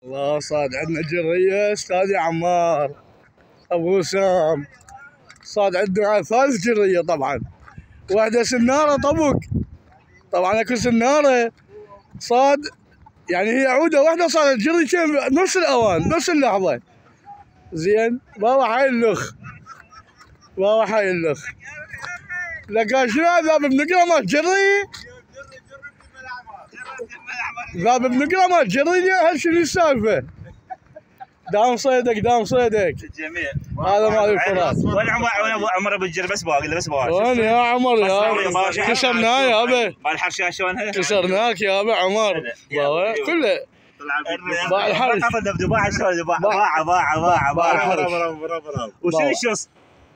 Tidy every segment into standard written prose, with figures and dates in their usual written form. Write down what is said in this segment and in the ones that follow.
الله صاد عندنا جرية استاذي عمار ابو وسام. صاد عندنا 3 جرية طبعا، واحدة سنارة طبق، طبعا اكو سنارة صاد، يعني هي عودة واحدة صارت جريتين نفس الاوان نفس اللحظة. زين بابا حي اللخ، بابا حي اللخ. لقى شنو ذا بنقرة ما تجري؟ ذا بنقرة ما تجري هل شنو السالفة؟ دام صيدك دام صيدك الجميع. هذا مال الفرات. وين عمر ابو الجر؟ بس باقي له بس باقي. وين يا عمر يا كسرناه يابا، بالحرشه شلونها؟ كسرناك يابا عمر كله باع الحرش. باع شلون باع وشو الشص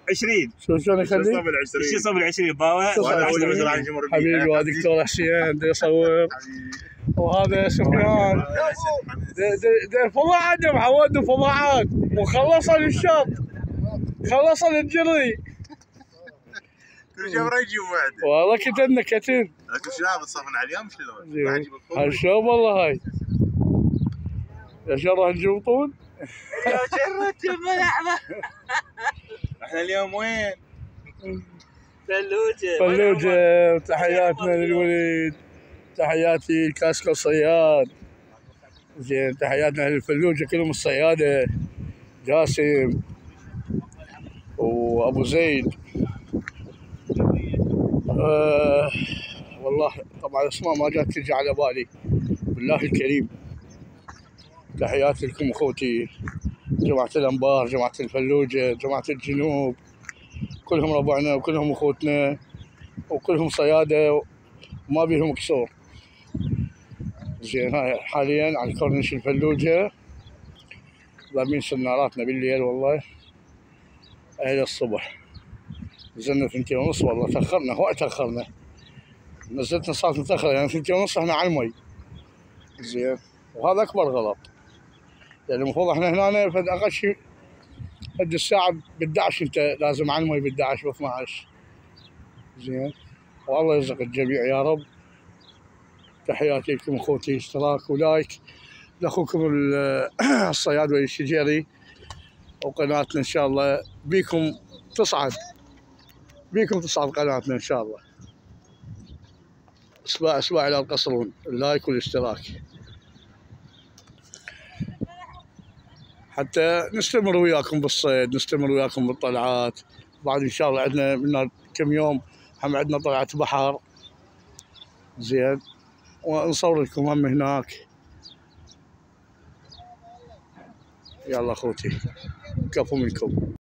20 شلون يخلي؟ شو صوب ال 20 باوع. حبيبي ودكتور حسين دي يصور، وهذا سفيان دي فضاء عندهم عودوا فضاعات وخلصوا للشط، خلصوا للجري. كل شيء راح يجيب وعده. والله كتبنا كتب. لكن شنو بتصفن على اليوم شلون؟ هالشوب والله هاي. يا شو راح نجيب طول؟ جرت الملعبة. احنا اليوم وين؟ فلوجة. تحياتنا للوليد، تحياتي الكاسكو الصياد. زين تحياتنا للفلوجة كلهم الصيادة، جاسم وابو زيد. والله طبعا اسماء ما جات تجي على بالي بالله الكريم. تحياتي لكم اخوتي جماعة الانبار، جماعة الفلوجة، جماعة الجنوب، كلهم ربعنا وكلهم اخوتنا وكلهم صيادة وما بيهم كسور. زين هاي حاليا على كورنيش الفلوجة ضاربين سناراتنا بالليل والله الى الصبح. نزلنا 2:30 والله تاخرنا هواي تاخرنا، نزلتنا صارت متاخرة يعني 2:30 احنا على المي. زين وهذا اكبر غلط، يعني المفروض احنا هنا فد اقل شيء فد الساعة ب11 انت لازم على المي ب11 ب12. زين والله يرزق الجميع يا رب. تحياتي لكم اخوتي، اشتراك ولايك لاخوكم الصياد والشجيري، وقناتنا ان شاء الله بيكم تصعد قناتنا ان شاء الله. اسباع لا تقصرون اللايك والاشتراك حتى نستمر وياكم بالصيد، نستمر وياكم بالطلعات. بعد ان شاء الله عندنا من كم يوم هم عندنا طلعة بحر. زين ونصور لكم هم هناك. يلا اخوتي كفو منكم.